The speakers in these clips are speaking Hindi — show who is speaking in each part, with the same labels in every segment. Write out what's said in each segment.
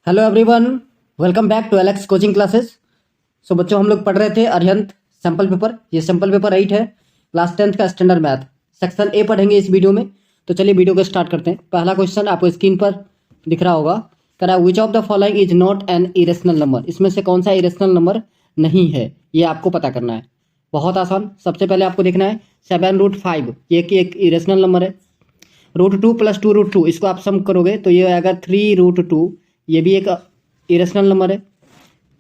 Speaker 1: Hello everyone, welcome back to Alex coaching classes. So बच्चों, हम लोग पढ़ रहे थे अरिहंत सैम्पल पेपर। ये सैम्पल पेपर 8 है, क्लास 10th का स्टैंडर्ड मैथ सेक्शन ए पढ़ेंगे इस वीडियो में। तो चलिए वीडियो को स्टार्ट करते हैं। पहला क्वेश्चन आपको स्क्रीन पर दिख रहा होगा। कह रहा है which of the following is not an irrational number. इसमें से कौन सा इरेशनल नंबर नहीं है, ये आपको पता करना है। बहुत आसान। सबसे पहले आपको देखना है 7√5, ये एक इरेशनल नंबर है। √2 + 2√2, इसको आप सम करोगे तो ये आएगा 3√2, ये भी एक इरेशनल नंबर है।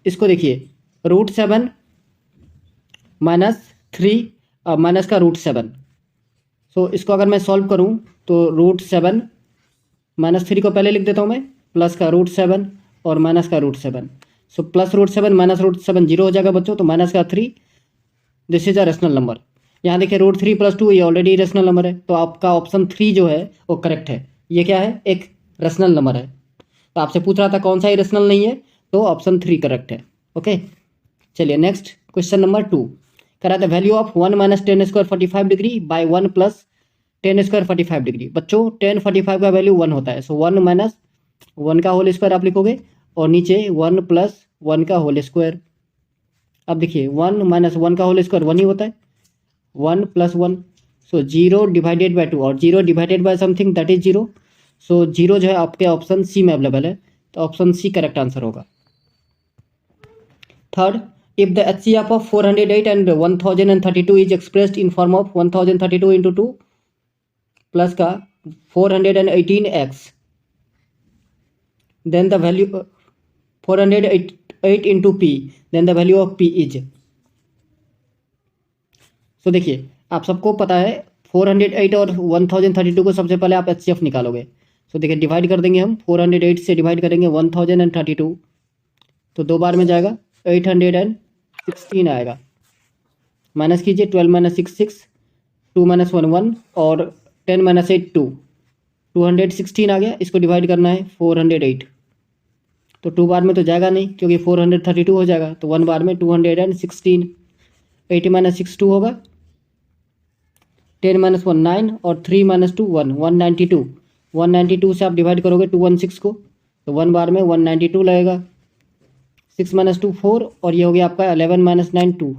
Speaker 1: इसको देखिए, √7 -3 माइनस का √7। सो इसको अगर मैं सॉल्व करूं तो √7 -3 को पहले लिख देता हूं मैं, प्लस का √7 और माइनस का √7। सो प्लस √7 माइनस √7 जीरो हो जाएगा बच्चों, तो माइनस का 3। This is a rational number. यहाँ देखिए √3 + 2, ये ऑलरेडी रेशनल नंबर है, तो आपका ऑप्शन 3 जो है वो करेक्ट है। ये क्या है? एक रेशनल नंबर है। तो आपसे पूछ रहा था कौन सा इरेशनल नहीं है, तो ऑप्शन 3 करेक्ट है। ओके, चलिए नेक्स्ट क्वेश्चन नंबर 2। कह रहा था value of 1 - 10² 45 degree by 1 + 10² 45 degree. बच्चों 10 45 का वैल्यू 1 होता है, सो 1 - 1 का होल स्क्वायर आप लिखोगे और नीचे 1 + 1 का होल स्क्वायर। अब देखिए 1 - 1 का होल स्क्वायर 1 ही होता है, 1 + 1। सो 0 डिवाइडेड बाय 2, और 0 divided by something that is 0। सो 0 जो है आपके ऑप्शन सी में अवेलेबल है, तो ऑप्शन सी करेक्ट आंसर होगा। Third, if the HCF of 408 and 1032 is expressed in form of 1032 into 2 plus का 418x, then the value 408 into p, then the value of p is। सो देखिए आप सबको पता है 408 और 1032 को सबसे पहले आप HCF निकालोगे। सो देखिए डिवाइड कर देंगे हम, 408 से डिवाइड करेंगे 1032, तो 2 बार में जाएगा 816 आएगा। माइनस कीजिए 12 - 6 6, 2 - 1 1 और 10 - 8 2, 216 आ गया। इसको डिवाइड करना है 408, तो 2 बार में तो जाएगा नहीं क्योंकि 432 हो जाएगा, तो 1 बार में 216। 80 - 6 2 होगा, 10 - 1 9 और 3 - 2 1, 192। 192 से आप डिवाइड करोगे 216 को, तो 1 बार में 192 लगेगा। 6 - 2 4, और ये हो गया आपका 11 - 9 2,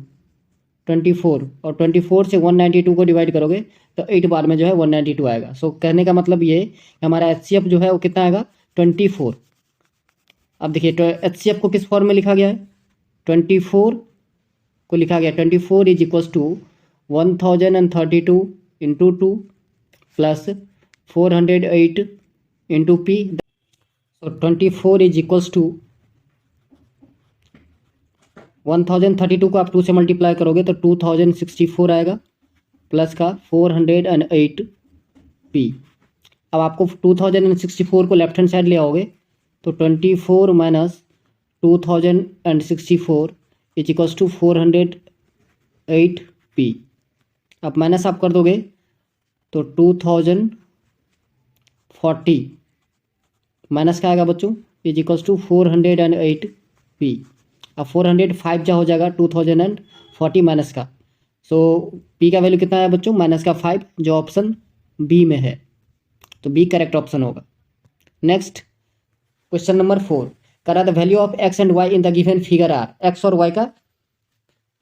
Speaker 1: 24, और 24 से 192 को डिवाइड करोगे तो 8 बार में जो है 192 आएगा। सो कहने का मतलब ये हमारा HCF जो है वो कितना आएगा? 24। अब देखिए HCF को किस फॉर्म में लिखा गया है? 24 को लिखा गया 24 is equals to 1032 into 2 plus 408 into P. So 24 is equals to 1032 को आप 2 से मल्टीप्लाई करोगे तो 2064 आएगा, प्लस का 408 पी। अब आपको 2064 को लेफ्ट हैंड साइड ले आओगे तो 24 minus 2064 is equals to 408 P. अब माइनस आप कर दोगे तो 2040 माइनस का आएगा बच्चों, इज इक्वल्स टू 408 पी। अब 405 जा हो जाएगा 2040 माइनस का। सो पी का वैल्यू कितना है बच्चों? माइनस का 5, जो ऑप्शन बी में है, तो बी करेक्ट ऑप्शन होगा। Next question number 4। कह रहा है the value of X and Y in the given figure are. X और वाई का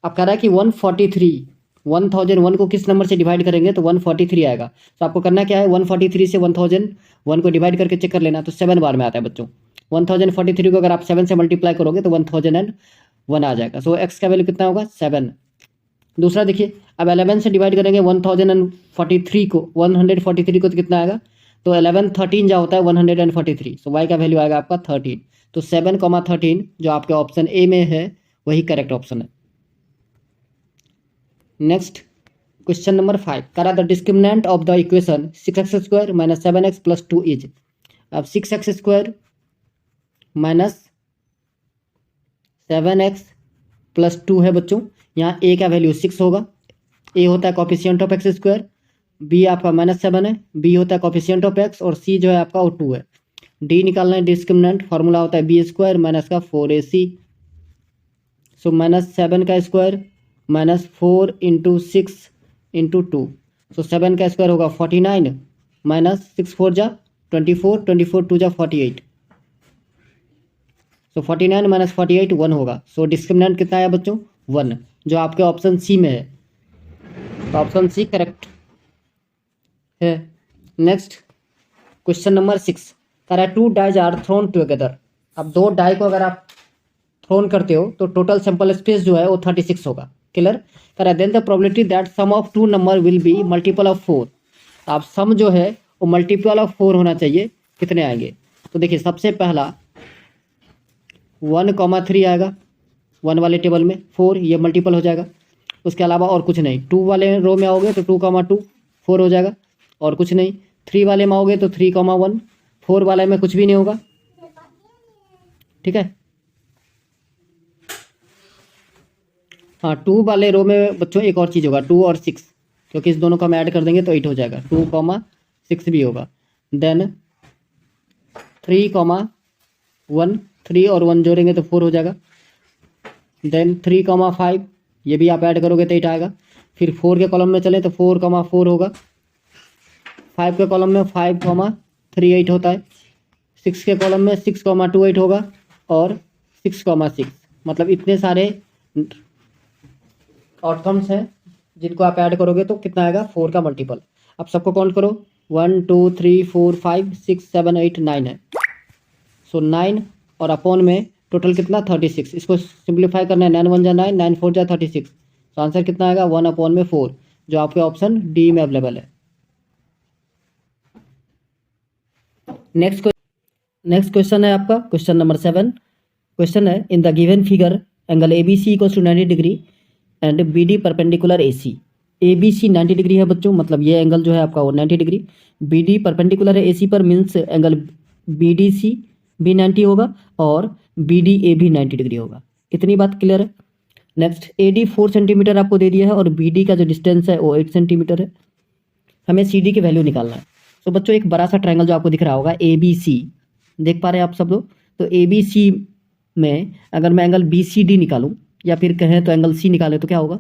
Speaker 1: अब कह रहा है कि 143, 1001 को किस नंबर से डिवाइड करेंगे तो 143 आएगा। तो आपको करना क्या है, 143 से 1001 को डिवाइड करके चेक कर लेना, तो 7 बार में आता है बच्चों। 1043 को अगर आप 7 से मल्टीप्लाई करोगे तो 1001 आ जाएगा। सो एक्स का वैल्यू कितना होगा? 7। दूसरा देखिए, अब 11 से डिवाइड करेंगे 1043 को, 143 को तो कितना आएगा? तो 11 13 जा होता है 143। सो वाई का वैल्यू आएगा आपका 13। तो 7, 13 जो आपके ऑप्शन ए में है वही करेक्ट ऑप्शन है। Next question number 5। करा the discriminant of the equation 6x² - 7x + 2 is. अब 6x² - 7x + 2 है बच्चों। यहाँ a का वैल्यू 6 होगा। a होता है कॉफिशिएंट ऑफ x², b आपका -7 है, b होता है कॉफिशिएंट ऑफ x, और c जो है आपका वो 2 है। d निकालना है डिस्क्रिमिनेंट, फॉर्मूला होता है b² माइनस का 4ac। सो -7 का स्क्वायर -4 × 6 × 2, सो 7 का स्क्वायर होगा 49 माइनस 6 4 जा 24, 24 2 जा 48। सो 49 माइनस 48 1 होगा। सो डिस्क्रिमिनेंट कितना है बच्चों? 1, जो आपके ऑप्शन सी में है। तो ऑप्शन सी करेक्ट है। नेक्स्ट क्वेश्चन नंबर 6 कह रहा है 2 डाइज आर थ्रोन टुगेदर। अब 2 डाई को अगर आप थ्रोन करते हो तो टोटल सैंपल स्पेस जो है वो 36 होगा। क्लियर? कह रहा है then the probability that sum of 2 number will be multiple of 4। अब सम जो है वो मल्टीपल ऑफ 4 होना चाहिए। कितने आएंगे? तो देखिए सबसे पहला 1,3 आएगा 1 वाले टेबल में, 4 ये मल्टीपल हो जाएगा। उसके अलावा और कुछ नहीं। 2 वाले रो में आओगे तो 2,2 4 हो जाएगा और कुछ नहीं। 3 वाले में आओगे तो 3,1 4 वाले में कुछ भी नहीं होगा। ठीक है? हाँ 2 वाले रो में बच्चों एक और चीज़ होगा 2 और 6, क्योंकि इस दोनों को हम ऐड कर देंगे तो 8 हो जाएगा। 2,6 भी होगा। देन 3,1 3 और 1 जोड़ेंगे तो 4 हो जाएगा। देन 3,5 ये भी आप ऐड करोगे तो 8 आएगा। फिर 4 के कॉलम में चलें तो 4,4 होगा। 5 के कॉलम में 5,38 होता है। 6 के कॉलम में 6,28 होगा और 6,6। मतलब इतने सारे आउटकम्स हैं जिनको आप ऐड करोगे तो कितना आएगा? 4 का मल्टीपल। अब सबको काउंट करो 1 2 3 4 5 6 7 8 9 है। सो 9 और अपॉन में टोटल कितना? 36। इसको सिंप्लीफाई करना है 9 1 जा 9 9 4 जा 36। तो आंसर कितना आएगा? 1/4 जो आपके ऑप्शन डी में अवेलेबल है। नेक्स्ट क्वेश्चन है आपका क्वेश्चन नंबर 7। क्वेश्चन है in the given figure angle A B C equals to 90 degree and B D perpendicular A C. A B C 90 degree है बच्चों, मतलब ये एंगल जो है आपका वो 90 डिग्री। बी डी परपेंडिकुलर है ए सी पर, means angle B D C भी 90 होगा और बी डी ए भी 90 डिग्री होगा। इतनी बात क्लियर है। नेक्स्ट ए डी 4 सेंटीमीटर आपको दे दिया है और बी डी का जो डिस्टेंस है वो 8 सेंटीमीटर है। हमें सी डी की वैल्यू निकालना है। तो बच्चों एक बड़ा सा ट्रायंगल जो आपको दिख रहा होगा ए बी सी, देख पा रहे हैं आप सब लोग? तो ए बी सी में अगर मैं एंगल बी सी डी निकालूं या फिर कहें तो एंगल सी निकालें तो क्या होगा?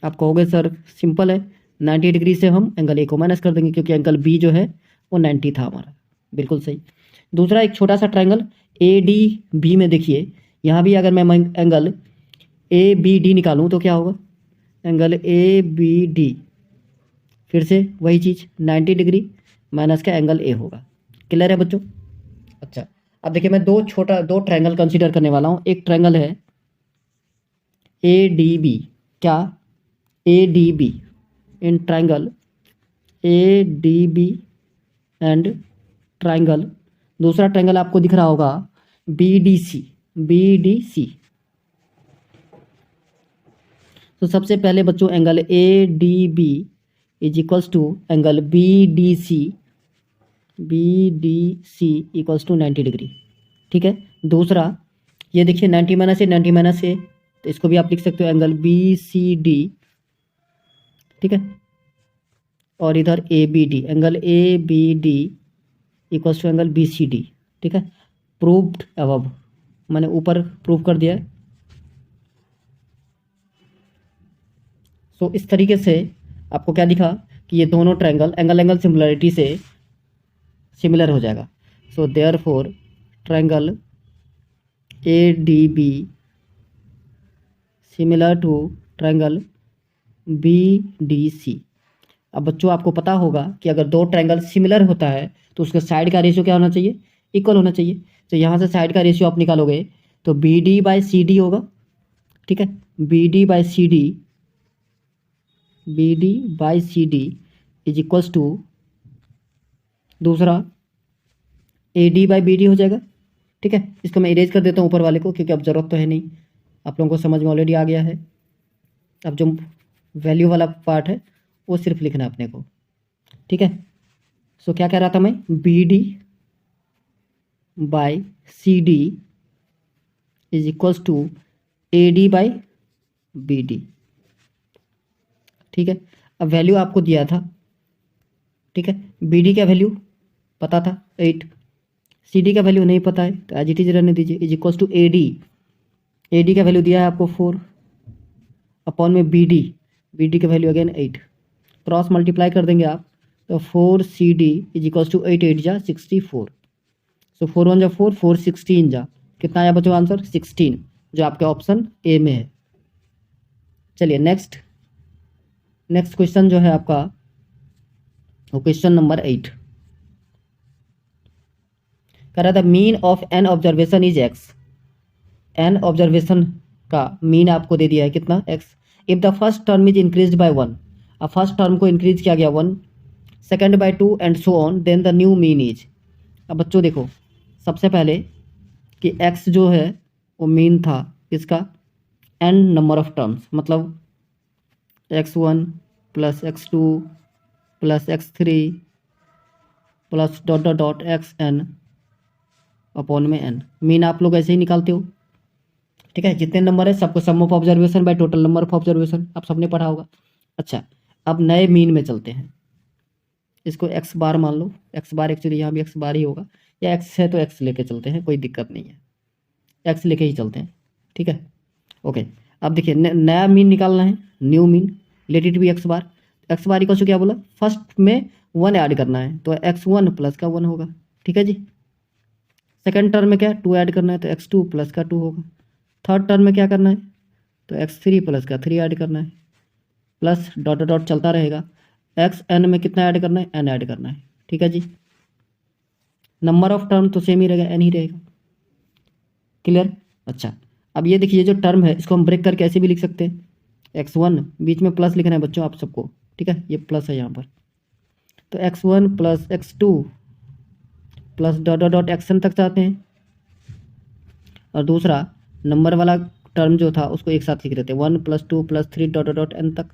Speaker 1: आप कहोगे सर सिंपल है, 90 डिग्री से हम एंगल ए को माइनस कर देंगे क्योंकि एंगल बी जो है वो 90 था हमारा। बिल्कुल सही। दूसरा एक छोटा सा ट्रायंगल ए डी बी में देखिए, यहाँ भी अगर मैं एंगल ए बी डी निकालूं तो क्या होगा? एंगल ए बी डी फिर से वही चीज़ 90 डिग्री माइनस का एंगल ए होगा। क्लियर है बच्चों? अच्छा अब देखिए मैं दो ट्रायंगल कंसीडर करने वाला हूँ। एक ट्रायंगल है ए डी बी, क्या? A D B, in triangle A D B and triangle, दूसरा ट्रायंगल आपको दिख रहा होगा B D C, B D C. तो सबसे पहले बच्चों angle A D B is equals to angle B D C, B D C equals to 90 degree. ठीक है। दूसरा ये देखिए 90 माइनस ए 90 माइनस ए, तो इसको भी आप लिख सकते हो एंगल बी सी डी। ठीक है। और इधर A B D, angle A B D equals to angle B C D. ठीक है। प्रूव्ड अबव, मैंने ऊपर प्रूव कर दिया है। सो इस तरीके से आपको क्या दिखा कि ये दोनों ट्रायंगल एंगल सिमिलरिटी से सिमिलर हो जाएगा। So therefore triangle A D B similar to triangle B D C. अब बच्चों आपको पता होगा कि अगर दो ट्रायंगल सिमिलर होता है तो उसका साइड का रेशियो क्या होना चाहिए? इक्वल होना चाहिए। तो यहाँ से साइड का रेशियो आप निकालोगे तो B D by C D होगा। ठीक है। B D by C D, B D by C D is equals to दूसरा A D by B D हो जाएगा। ठीक है। इसको मैं इरेज कर देता हूँ ऊपर वाले को क्योंकि अब ज़रूरत तो है नहीं, आप लोगों को समझ में ऑलरेडी आ गया है। अब जो वैल्यू वाला पार्ट है वो सिर्फ लिखना है अपने को। ठीक है। सो क्या कह रहा था मैं? B D by C D is equals to A D by B D. ठीक है। अब वैल्यू आपको दिया था। ठीक है। बी डी का वैल्यू पता था 8, सी डी का वैल्यू नहीं पता है तो एज इट इज रहने दीजिए। Is equals to A D का वैल्यू दिया है आपको 4 अपॉन में बी डी का वैल्यू अगेन 8, क्रॉस मल्टीप्लाई कर देंगे आप तो 4 C D is equals to 8 8 जा 64। सो 4 1 जा 4 4 16 जा कितना आया बच्चों आंसर 16, जो आपके ऑप्शन ए में है। चलिए नेक्स्ट क्वेश्चन जो है आपका वो क्वेश्चन नंबर 8 कह रहा था mean of N observation is X. N observation का मीन आपको दे दिया है कितना X. If the first term is increase by 1, अब फर्स्ट टर्म को इंक्रीज किया गया 1, second by 2 and so on, then the new mean is. अब बच्चों देखो सबसे पहले कि एक्स जो है वो मीन था इसका एन नंबर ऑफ टर्म्स, मतलब x1 plus x2 plus x3 plus dot dot dot X N upon में एन। मीन आप लोग ऐसे ही निकालते हो, ठीक है। जितने नंबर है सबको sum of observation by total number of observation, आप सबने पढ़ा होगा। अच्छा अब नए मीन में चलते हैं, इसको एक्स बार मान लो। एक्स बार एक्चुअली यहाँ भी एक्स बार ही होगा, या एक्स है तो एक्स लेके चलते हैं, कोई दिक्कत नहीं है, एक्स लेके ही चलते हैं, ठीक है। ओके अब देखिए नया मीन निकालना है, new mean, let it be X bar. X bar equal to क्या बोला, फर्स्ट में 1 ऐड करना है तो x1 प्लस का 1 होगा, ठीक है जी। सेकेंड टर्म में क्या 2 ऐड करना है तो x2 प्लस का 2 होगा। थर्ड टर्म में क्या करना है तो x3 प्लस का 3 ऐड करना है, प्लस डॉट डॉट डॉट चलता रहेगा। एक्स एन में कितना ऐड करना है, एन ऐड करना है, ठीक है जी। नंबर ऑफ टर्म तो सेम ही रहेगा, एन ही रहेगा, क्लियर। अच्छा अब ये देखिए जो टर्म है इसको हम ब्रेक करके ऐसे भी लिख सकते हैं। x1 बीच में प्लस लिखना है बच्चों आप सबको, ठीक है, ये प्लस है यहाँ पर, तो x1 plus x2 plus dot dot dot action तक चाहते हैं, और दूसरा नंबर वाला टर्म जो था उसको एक साथ लिख देते हैं 1 plus 2 plus 3 dot dot dot N तक,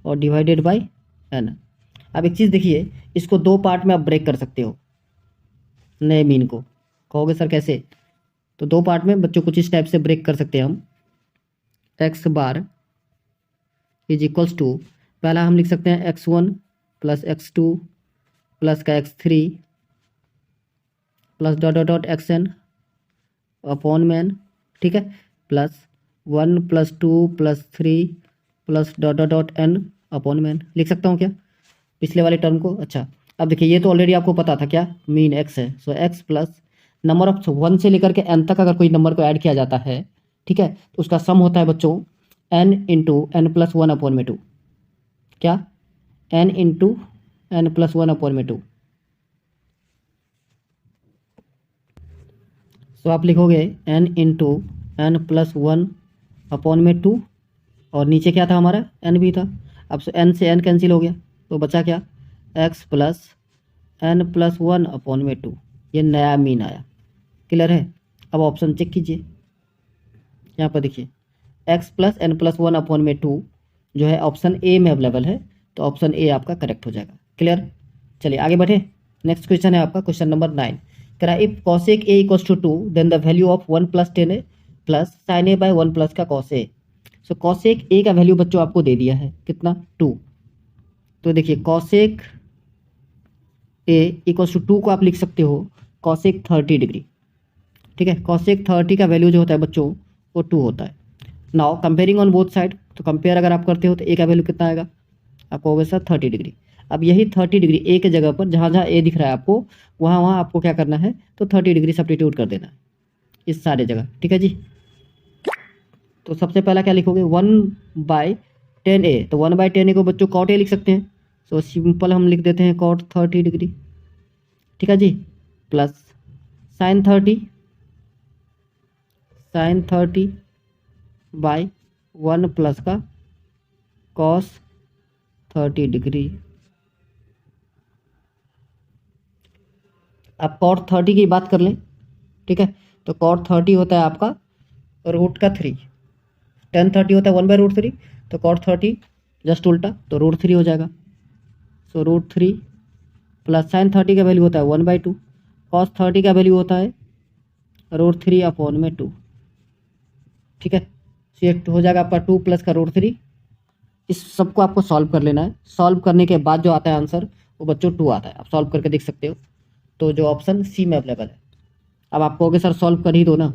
Speaker 1: और डिवाइडेड बाय एन। अब एक चीज़ देखिए, इसको दो पार्ट में आप ब्रेक कर सकते हो नए मीन को। कहोगे सर कैसे, तो दो पार्ट में बच्चों कुछ इस टाइप से ब्रेक कर सकते हैं हम। X bar is equals to, पहला हम लिख सकते हैं x1 प्लस x2 प्लस का x3 plus dot dot dot X N upon में एन, ठीक है, plus 1 plus 2 plus 3 plus dot dot dot N upon में एन। लिख सकता हूँ क्या पिछले वाले टर्म को। अच्छा अब देखिए ये तो ऑलरेडी आपको पता था क्या मीन एक्स है, सो एक्स प्लस नंबर ऑफ 1 से लेकर के एन तक अगर कोई नंबर को ऐड किया जाता है, ठीक है, तो उसका सम होता है बच्चों N into N plus 1 upon में 2, क्या N into N plus 1 upon में 2। तो आप लिखोगे N into N plus 1 upon में 2, और नीचे क्या था हमारा एन भी था। अब एन से एन कैंसिल हो गया तो बचा क्या X plus N plus 1 upon में 2, ये नया मीन आया, क्लियर है। अब ऑप्शन चेक कीजिए, यहाँ पर देखिए x plus N plus 1 upon में 2 जो है ऑप्शन ए में अवेलेबल है, तो ऑप्शन ए आपका करेक्ट हो जाएगा, क्लियर। चलिए आगे बढ़े, नेक्स्ट क्वेश्चन है आपका क्वेश्चन नंबर 9। कह रहा है if cosec A equals to 2 then the value of 1 plus tan A plus sine A by 1 plus का cos A. So cosec A का वैल्यू बच्चों आपको दे दिया है कितना 2, तो देखिए कॉसेक ए इक्वल्स टू 2 को आप लिख सकते हो कॉसेक 30 डिग्री, ठीक है। कॉसेक 30 का वैल्यू जो होता है बच्चों वो 2 होता है। Now comparing on both side, तो कंपेयर अगर आप करते हो तो ए का वैल्यू कितना आएगा आपको होगा सर 30 डिग्री। अब यही 30 डिग्री ए के जगह पर जहाँ जहाँ ए दिख रहा है आपको वहाँ वहाँ आपको क्या करना है तो 30 डिग्री सब्स्टिट्यूट कर देना है इस सारे जगह, ठीक है जी। तो सबसे पहला क्या लिखोगे 1/10a, तो 1/10a को बच्चों कॉट ए लिख सकते हैं, सो सिंपल हम लिख देते हैं कॉट 30 डिग्री, ठीक है जी, प्लस साइन 30 बाय 1 प्लस का कॉस 30 डिग्री। अब कॉट 30 की बात कर लें, ठीक है, तो कॉट 30 होता है आपका √3, tan 30 होता है 1/√3, तो कॉट 30 जस्ट उल्टा तो √3 हो जाएगा, सो √3 प्लस साइन 30 का वैल्यू होता है 1/2, कॉस 30 का वैल्यू होता है √3 अपॉन में 2, ठीक है। सो ये हो जाएगा आपका 2 प्लस का √3। इस सबको आपको सॉल्व कर लेना है, सॉल्व करने के बाद जो आता है आंसर वो बच्चों 2 आता है, आप सॉल्व करके देख सकते हो, तो जो ऑप्शन सी में अवेलेबल है। अब आप कहोगे सर सॉल्व कर ही दो ना,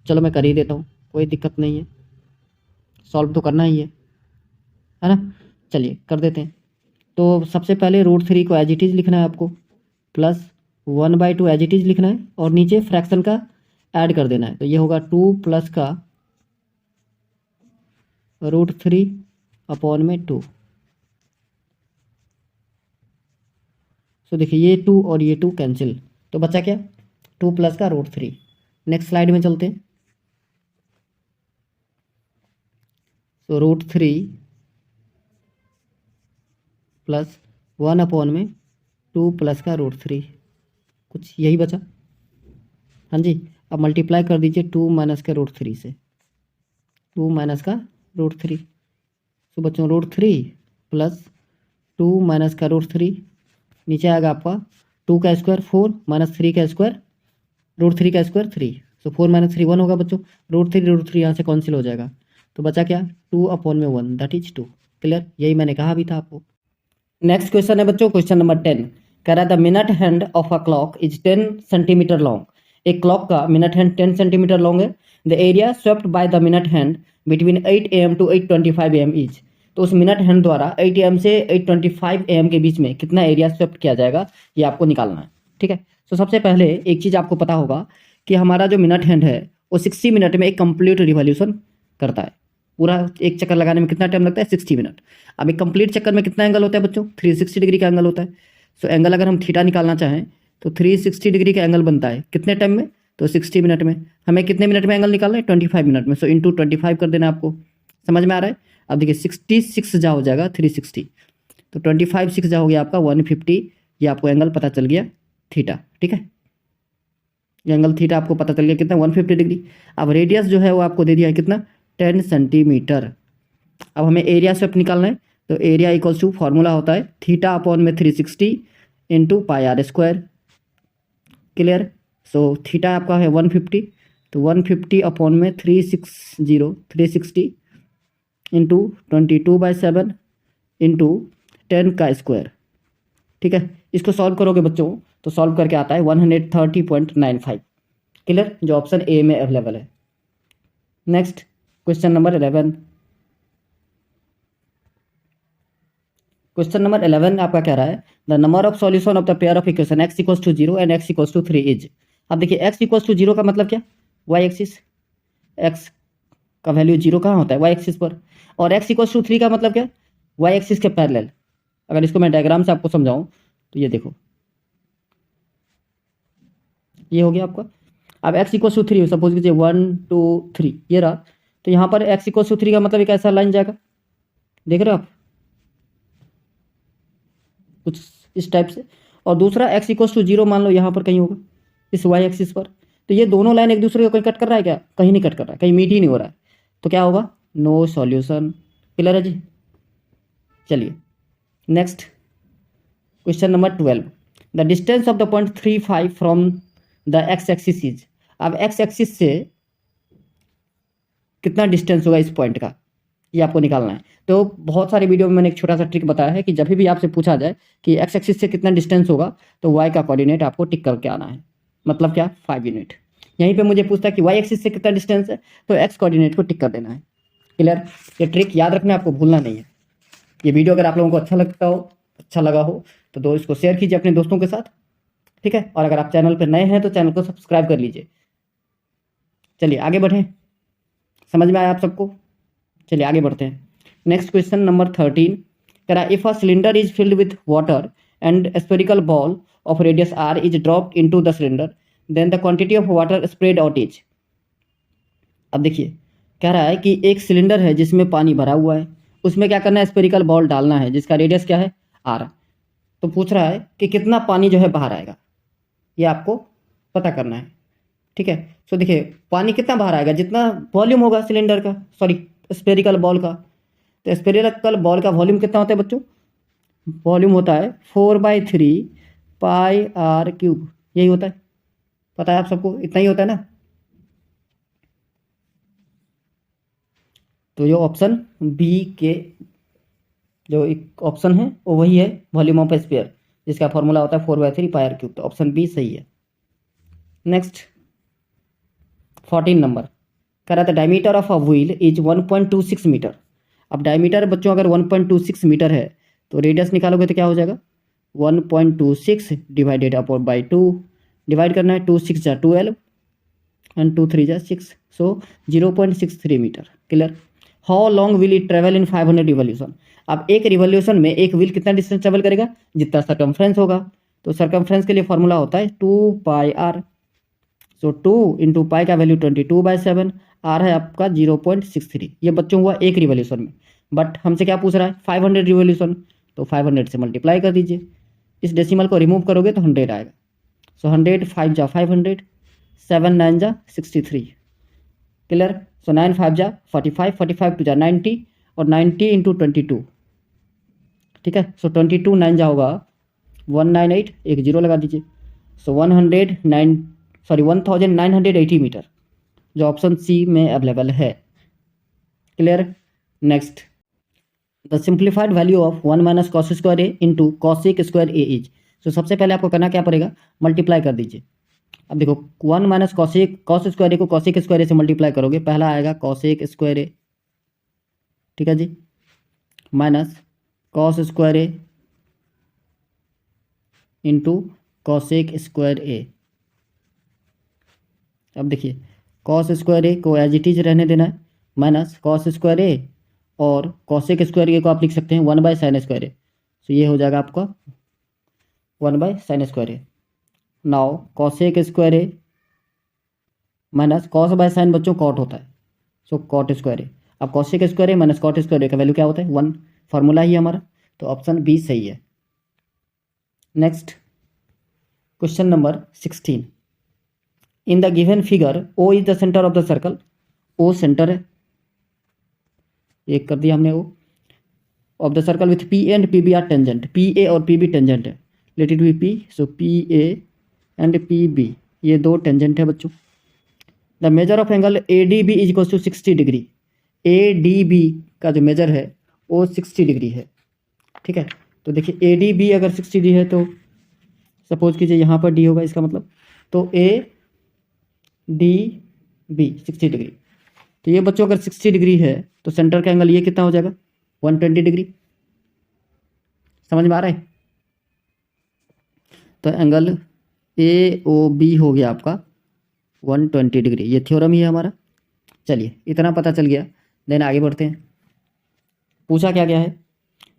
Speaker 1: चलो मैं कर ही देता हूँ, कोई दिक्कत नहीं है, सॉल्व तो करना ही है ना। चलिए कर देते हैं। तो सबसे पहले √3 को एज इट इज़ लिखना है आपको, प्लस 1/2 एज इट इज़ लिखना है, और नीचे फ्रैक्शन का ऐड कर देना है। तो ये होगा 2 प्लस का √3/2। सो देखिए ये 2 और ये 2 कैंसिल, तो बचा क्या, 2 प्लस का √3। नेक्स्ट स्लाइड में चलते हैं। सो √3 प्लस 1/2 प्लस का √3, कुछ यही बचा। हाँ जी, अब मल्टीप्लाई कर दीजिए 2 माइनस का √3 से, 2 माइनस का √3। तो बच्चों √3 प्लस 2 माइनस का √3, नीचे आएगा आपका 2 का स्क्वायर 4 माइनस 3 का स्क्वायर, √3 का स्क्वायर 3। सो 4 माइनस 3 1 होगा बच्चों, √3 यहाँ से कैंसिल हो जाएगा, तो बचा क्या, 2/1 दैट इज 2। क्लियर, यही मैंने कहा भी था आपको। नेक्स्ट क्वेश्चन है बच्चों, क्वेश्चन नंबर 10। कह रहा था minute hand of a clock is 10 centimetre long. एक क्लॉक का मिनट हैंड 10 सेंटीमीटर लॉन्ग है। The area swept by the minute hand between 8 AM to 8:25 AM is. तो उस मिनट हैंड द्वारा 8 AM से 8:25 AM के बीच में कितना एरिया स्वेप्ट किया जाएगा, ये आपको निकालना है। ठीक है, तो सबसे पहले एक चीज़ आपको पता होगा कि हमारा जो मिनट हैंड है वो 60 मिनट में एक कंप्लीट रिवॉल्यूशन करता है। पूरा एक चक्कर लगाने में कितना टाइम लगता है, 60 मिनट। अब एक कंप्लीट चक्कर में कितना एंगल होता है बच्चों, 360 डिग्री का एंगल होता है। सो एंगल अगर हम थीटा निकालना चाहें तो 360 डिग्री का एंगल बनता है कितने टाइम में, तो 60 मिनट में। हमें कितने मिनट में एंगल निकालना है, 25 मिनट में। सो इंटू 25 कर देना आपको, समझ में आ रहा है। अब देखिए 66 जा हो जाएगा 360, तो 25 6 जा हो गया आपका 150। ये आपको एंगल पता चल गया थीटा। ठीक है, ये एंगल थीटा आपको पता चल गया कितना, 150 डिग्री। अब रेडियस जो है वो आपको दे दिया है कितना, 10 सेंटीमीटर। अब हमें एरिया स्वेप्ट निकालना है, तो एरिया इक्वल्स टू फॉर्मूला होता है थीटा अपॉन में 360 into pi r square. Clear, so theta आपका है 150, तो 150 अपॉन में 360 इंटू 22/7 इंटू 10 का स्क्वायर। ठीक है, इसको सॉल्व करोगे बच्चों तो सॉल्व करके आता है 130.95। क्लियर, जो ऑप्शन ए में अवेलेबल है। Next question number 11। Question number 11 आपका कह रहा है the number of solution of the pair of equation x equals to 0 and x equals to 3 is. अब देखिए x इक्वल्स टू 0 का मतलब क्या, y एक्सिस, x का वैल्यू 0 कहाँ होता है, y एक्सिस पर। और x इक्वल्स टू 3 का मतलब क्या, y एक्सिस के पैरेलल। अगर इसको मैं डायग्राम से आपको समझाऊं तो ये देखो, ये हो गया आपका। अब x इक्वल्स टू 3 सपोज कीजिए 1 2 3 ये रहा, तो यहाँ पर x इक्वल्स टू 3 का मतलब एक ऐसा लाइन जाएगा, देख रहे हो आप, कुछ इस टाइप से। और दूसरा x इक्वल्स टू 0 मान लो यहाँ पर कहीं होगा इस y एक्सिस पर। तो ये दोनों लाइन एक दूसरे को कहीं कट कर रहा है क्या, कहीं नहीं कट कर रहा है, कहीं मीट ही नहीं हो रहा है, तो क्या होगा, नो सॉल्यूशन। क्लियर है जी। चलिए next question number 12। The distance of the point 35 from the x axis is. अब x एक्सिस से कितना डिस्टेंस होगा इस पॉइंट का, ये आपको निकालना है। तो बहुत सारे वीडियो में मैंने एक छोटा सा ट्रिक बताया है कि जब भी आपसे पूछा जाए कि x एक्सिस से कितना डिस्टेंस होगा तो y का कोऑर्डिनेट आपको टिक करके आना है, मतलब क्या, 5 यूनिट। यहीं पे मुझे पूछता है कि y एक्सिस से कितना डिस्टेंस है, तो x कोऑर्डिनेट को टिक कर देना है। क्लियर, ये ट्रिक याद रखना है, आपको भूलना नहीं है। ये वीडियो अगर आप लोगों को अच्छा लगा हो तो इसको शेयर कीजिए अपने दोस्तों के साथ। ठीक है, और अगर आप चैनल पर नए हैं तो चैनल को सब्सक्राइब कर लीजिए। चलिए आगे बढ़ें, समझ में आया आप सबको। चलिए आगे बढ़ते हैं। नेक्स्ट क्वेश्चन नंबर 13 कह रहा if a cylinder is filled with water and spherical ball of radius r is dropped into the cylinder then the quantity of water spread out is. अब देखिए कह रहा है कि एक सिलेंडर है जिसमें पानी भरा हुआ है, उसमें क्या करना है, स्फेरिकल बॉल डालना है जिसका रेडियस क्या है, r। तो पूछ रहा है कि कितना पानी जो है बाहर आएगा, ये आपको पता करना है। ठीक है, तो देखिए पानी कितना बाहर आएगा, जितना वॉल्यूम होगा सिलेंडर का, सॉरी स्फेरिकल बॉल का। तो स्फेरिकल बॉल का वॉल्यूम कितना होता है बच्चों, वॉल्यूम होता है 4/3 पाई आर क्यूब, यही होता है, पता है आप सबको, इतना ही होता है ना। तो ये ऑप्शन बी के जो एक ऑप्शन है वो वही है, वॉल्यूम ऑफ स्फीयर, जिसका फॉर्मूला होता है 4/3 पाई आर क्यूब। तो ऑप्शन बी सही है। नेक्स्ट 14 नंबर कह रहा था diameter of a wheel is 1.26 metre. अब डायमीटर बच्चों अगर 1.26 मीटर है तो रेडियस निकालोगे तो क्या हो जाएगा, 1.26 डिवाइडेड अपॉन बाई 2, डिवाइड करना है, 2 6 जा 12 एंड 2 3 जा 6, so 0.63 metre. Clear. How long will it travel in 500 revolution. अब एक रिवॉल्यूशन में एक व्हील कितना डिस्टेंस ट्रेवल करेगा, जितना सर्कमफ्रेंस होगा। तो सर्कमफ्रेंस के लिए फॉर्मूला होता है 2πr। सो 2 इंटू पाई का वैल्यू 22/7, आर है आपका 0.63। ये बच्चों हुआ एक रिवॉल्यूशन में, बट हमसे क्या पूछ रहा है 500 रिवॉल्यूशन, तो 500 से मल्टीप्लाई कर दीजिए। इस डेसिमल को रिमूव करोगे तो 100 आएगा। सो 100 5 जा 500, 7 9 जा 63। क्लियर। सो 9 5 जा 45, 45 2 जा 90, और 90 इंटू 22। ठीक है। सो 22 9 जा होगा 198, एक जीरो लगा दीजिए। सो 1980 मीटर, जो ऑप्शन सी में अवेलेबल है। Clear. Next, the simplified value of 1 minus cos square A into cosec square A is. तो सबसे पहले आपको करना क्या पड़ेगा, मल्टीप्लाई कर दीजिए। अब देखो 1 माइनस कॉस स्क्वायर ए को कॉसेक स्क्वायर ए से मल्टीप्लाई करोगे, पहला आएगा कॉसेक स्क्वायर ए, ठीक है जी, माइनस कॉस स्क्वायर ए इंटू कॉसेक स्क्वायर ए। अब देखिए कॉस स्क्वायर ए को एज इट इज रहने देना है, माइनस कॉस स्क्वायर ए, और कॉसेक स्क्वायर ए को आप लिख सकते हैं 1/sin स्क्वायर ए। तो ये हो जाएगा आपका 1/sin square A. Now cosec square A minus cos by sine बच्चों कॉट होता है, सो कॉट स्क्वायर ए। अब कॉसेक स्क्वायर ए माइनस कॉट स्क्वायर ए का वैल्यू क्या होता है 1, फॉर्मूला ही हमारा, तो ऑप्शन बी सही है। Next, question number 16। In the given figure O is the centre of the circle. O centre है, एक कर दिया हमने O of the circle with P and P B are tangent. P A और पी बी टेंजेंट है, let it be P, so P A and P B ये दो टेंजेंट है बच्चों। The measure of angle A D B is equal to 60 degree. A D B का जो मेजर है वो 60 डिग्री है, ठीक है। तो देखिए ए डी बी अगर 60 डिग्री है तो सपोज कीजिए यहाँ पर डी होगा, इसका मतलब तो ए डी बी 60 डिग्री। तो ये बच्चों अगर 60 डिग्री है तो सेंटर का एंगल ये कितना हो जाएगा 120 डिग्री। समझ में आ रहा है। तो एंगल ए ओ बी हो गया आपका 120 डिग्री, ये थ्योरम ही है हमारा। चलिए इतना पता चल गया, देन आगे बढ़ते हैं। पूछा क्या गया है,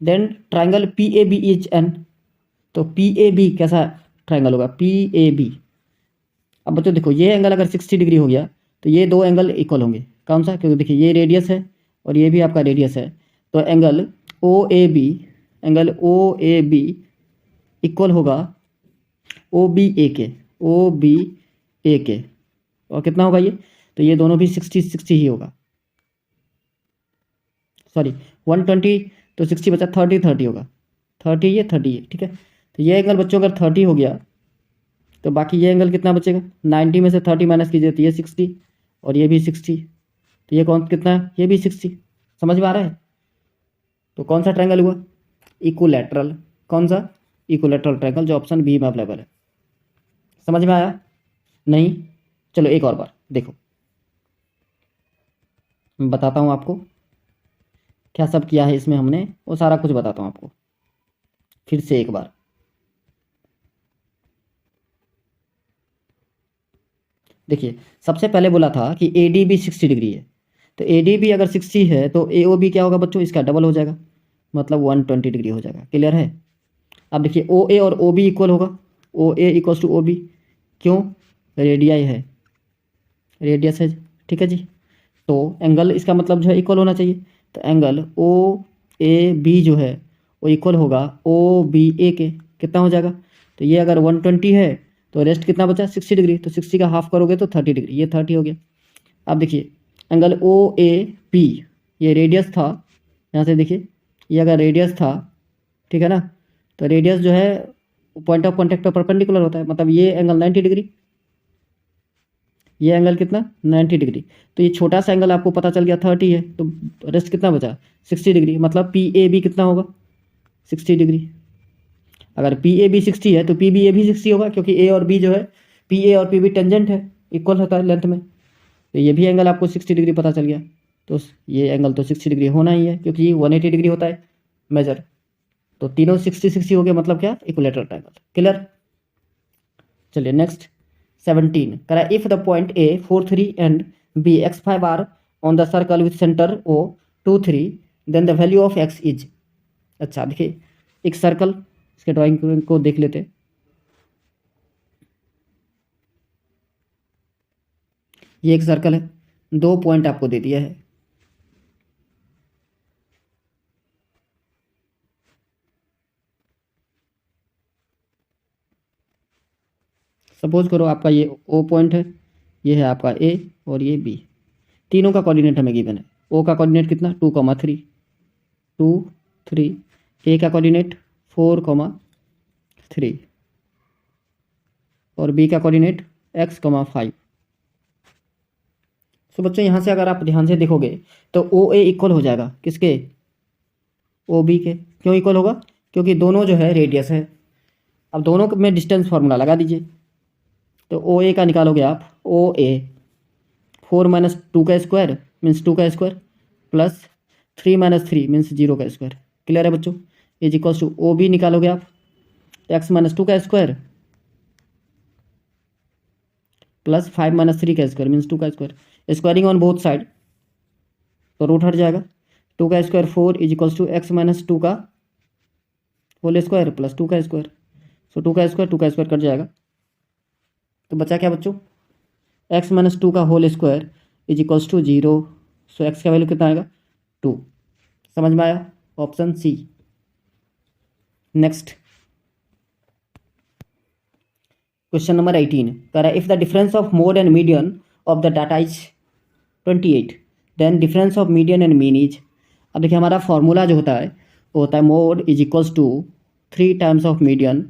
Speaker 1: then triangle P A B is an. तो पी ए बी कैसा ट्राइंगल होगा, पी ए बी। अब बच्चों देखो ये एंगल अगर 60 डिग्री हो गया तो ये दो एंगल इक्वल होंगे, कौन सा, क्योंकि देखिए ये रेडियस है और ये भी आपका रेडियस है। तो angle O A B equal होगा ओ बी ए के, और कितना होगा ये, तो ये दोनों भी 60 ही होगा, सॉरी 120, तो 60 बचा 30 होगा, 30 ये, ठीक है। तो ये एंगल बच्चों अगर 30 हो गया तो बाकी ये एंगल कितना बचेगा, 90 में से 30 माइनस कीजिए तो ये 60, और ये भी 60, तो ये कौन कितना है, ये भी 60। समझ में आ रहा है। तो कौन सा ट्रायंगल हुआ, इक्विलैटरल। कौन सा, इक्विलैटरल ट्रायंगल, जो ऑप्शन बी में अवेलेबल है। समझ में आया नहीं, चलो एक और बार देखो, मैं बताता हूँ आपको क्या सब किया है इसमें हमने, वो सारा कुछ बताता हूँ आपको फिर से एक बार। देखिए सबसे पहले बोला था कि ए डी बी 60 डिग्री है, तो ए डी बी अगर 60 है तो ए ओ बी क्या होगा बच्चों, इसका डबल हो जाएगा, मतलब 120 डिग्री हो जाएगा। क्लियर है। अब देखिए ओ ए और ओ बी इक्वल होगा, ओ ए इक्वल्स टू ओ बी, क्यों, रेडियाई है, रेडियस है, ठीक है जी। तो एंगल इसका मतलब जो है इक्वल होना चाहिए, तो एंगल ओ ए बी जो है वो इक्वल होगा ओ बी ए के, कितना हो जाएगा, तो ये अगर 120 है तो रेस्ट कितना बचा 60 डिग्री, तो 60 का हाफ करोगे तो 30 डिग्री, ये 30 हो गया। अब देखिए एंगल ओ ए पी, ये रेडियस था, यहाँ से देखिए ये अगर रेडियस था, ठीक है ना, तो रेडियस जो है पॉइंट ऑफ कॉन्टैक्ट पर परपेंडिकुलर होता है, मतलब ये एंगल 90 डिग्री, ये एंगल कितना 90 डिग्री। तो ये छोटा सा एंगल आपको पता चल गया 30 है, तो रेस्ट कितना बचा 60 डिग्री, मतलब पी ए बी कितना होगा 60 डिग्री। अगर पी ए बी 60 है तो पी बी ए भी 60 होगा, क्योंकि ए और बी जो है, पी ए और पी बी टेंजेंट है, इक्वल होता है लेंथ में, तो ये भी एंगल आपको 60 डिग्री पता चल गया। तो ये एंगल तो 60 डिग्री होना ही है, क्योंकि 180 डिग्री होता है मेजर, तो तीनों 60 60 हो गया, मतलब क्या, इक्विलैटरल ट्रायंगल। क्लियर। चलिए नेक्स्ट 17 कह रहा है if the point A 4 3 and B x 5 are on the circle with centre O 2 3 then the value of x is. अच्छा देखिए एक सर्कल, इसके ड्राइंग को देख लेते हैं। ये एक सर्कल है, 2 पॉइंट आपको दे दिया है। सपोज करो आपका ये O पॉइंट है, ये है आपका A और ये B। तीनों का कोऑर्डिनेट हमें गिवन है। O का कोऑर्डिनेट कितना 2,3 2 3, A का कोऑर्डिनेट 4,3 और B का कोऑर्डिनेट x, 5। तो बच्चों यहाँ से अगर आप ध्यान से देखोगे तो OA इक्वल हो जाएगा किसके, OB के। क्यों इक्वल होगा, क्योंकि दोनों जो है रेडियस है। अब दोनों में डिस्टेंस फार्मूला लगा दीजिए। तो OA का निकालोगे आप, OA 4 - 2 का स्क्वायर मीन्स 2 का स्क्वायर प्लस 3 - 3 मीन्स 0 का स्क्वायर। क्लियर है बच्चों, इज इक्वल्स टू OB निकालोगे आप, x - 2 का स्क्वायर प्लस 5 - 3 का स्क्वायर मीन्स 2 का square. Squaring on both side तो रूट हट जाएगा। 2 का square 4 is equals to x - 2 का होल स्क्वायर प्लस 2 का स्क्वायर। सो 2 का स्क्वायर कट जाएगा। तो बचा क्या बच्चों, x - 2 का whole square is equals to 0। So x का वैल्यू कितना आएगा 2। समझ में आया, option C. Next question number 18 कह रहा है if the difference of mode and median of the data is 28 then difference of median and mean is. अब देखिए हमारा फॉर्मूला जो होता है वो होता है mode is equals to 3 times of median,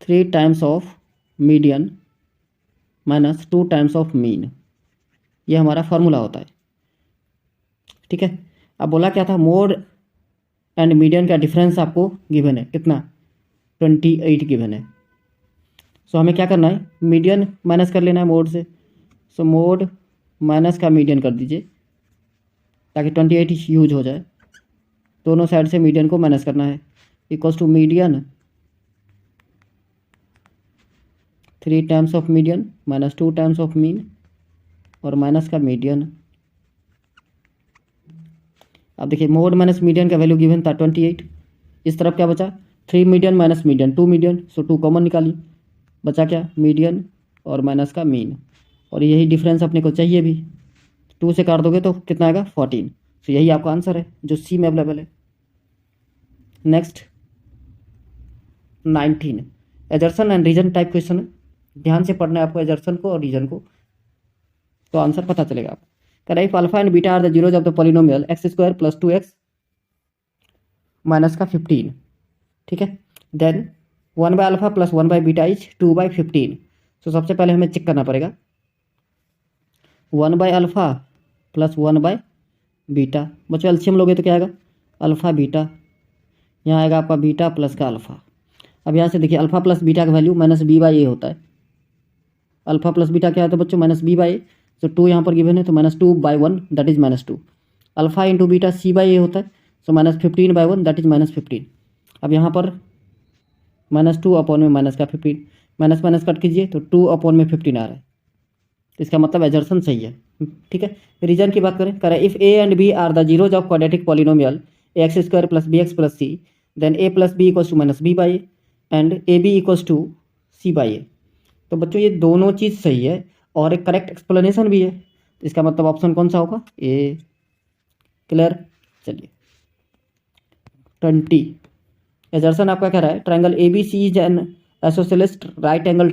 Speaker 1: 3 times of median minus 2 times of mean. ये हमारा फॉर्मूला होता है। ठीक है, अब बोला क्या था, मोड एंड मीडियन का डिफरेंस आपको गिवन है कितना 28 गिवन है। सो हमें क्या करना है, मीडियन माइनस कर लेना है मोड से। सो मोड माइनस का मीडियन कर दीजिए ताकि 28 यूज हो जाए। दोनों साइड से मीडियन को माइनस करना है, equals to median 3 times of median minus 2 times of mean और माइनस का मीडियन। अब देखिए मोड माइनस मीडियन का वैल्यू गिवन था 28। इस तरफ क्या बचा, 3 median minus median 2 median. So 2 common निकाली, बचा क्या मीडियन और माइनस का मीन। और यही डिफरेंस अपने को चाहिए भी, 2 से काट दोगे तो कितना आएगा 14। तो यही आपका आंसर है जो सी में अवेलेबल है। Next 19 assertion and reason type question है। ध्यान से पढ़ना है आपको एजर्सन को और रीजन को, तो आंसर पता चलेगा आपको। कह रहा है if alpha and beta are the zeros of the polynomial x² + 2x minus का 15। ठीक है, देन 1/α + 1/β इज 2/15। सो सबसे पहले हमें चेक करना पड़ेगा 1/α + 1/β। बच्चों एलसीएम लोगे तो क्या आएगा अल्फा बीटा, यहाँ आएगा आपका बीटा प्लस का अल्फा। अब यहाँ से देखिए अल्फा प्लस बीटा का वैल्यू -b/a होता है। अल्फा प्लस बीटा क्या है तो बच्चों -b/a। तो 2 यहाँ पर गिवन है तो -2/1 that is -2। Alpha into beta c/a होता है, सो -15/1 दैट इज -15। अब यहाँ पर -2 अपॉन में माइनस का 15, माइनस माइनस कट कीजिए तो 2 अपॉन में 15 आ रहा है। इसका मतलब एजर्सन सही है। ठीक है, रीजन की बात करें, कह रहा है if a and b are the zeros of quadratic polynomial ax² + bx + c then a + b equals to -b/a and ab equals to c/a। तो बच्चों ये दोनों चीज़ सही है और एक करेक्ट एक्सप्लेनेशन भी है। तो इसका मतलब ऑप्शन कौन सा होगा, ए। क्लियर, चलिए 20 एजर्सन आपका कह रहा है triangle ABC is an isosceles right angle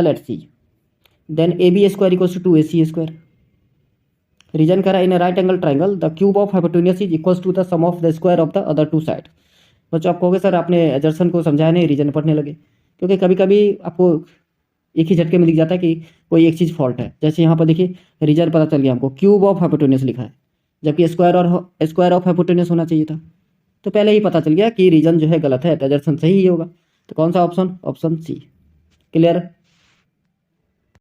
Speaker 1: at C then AB² equals to 2AC²। Reason कह रहा है in right angle triangle the cube of hypotenuse is equals to the sum of the square of the other 2 side. बच्चों आप कहोगे सर आपने एजर्सन को समझाया नहीं, रीजन पढ़ने लगे, क्योंकि कभी कभी आपको एक ही झटके में दिख जाता है कि कोई एक चीज़ फॉल्ट है। जैसे यहाँ पर देखिए रीजन पता चल गया हमको, क्यूब ऑफ हाइपोटेन्यूस लिखा है जबकि स्क्वायर ऑफ हाइपोटेन्यूस होना चाहिए था। तो पहले ही पता चल गया कि रीजन जो है गलत है, तो एजर्सन सही ही होगा। तो कौन सा ऑप्शन, ऑप्शन सी। क्लियर।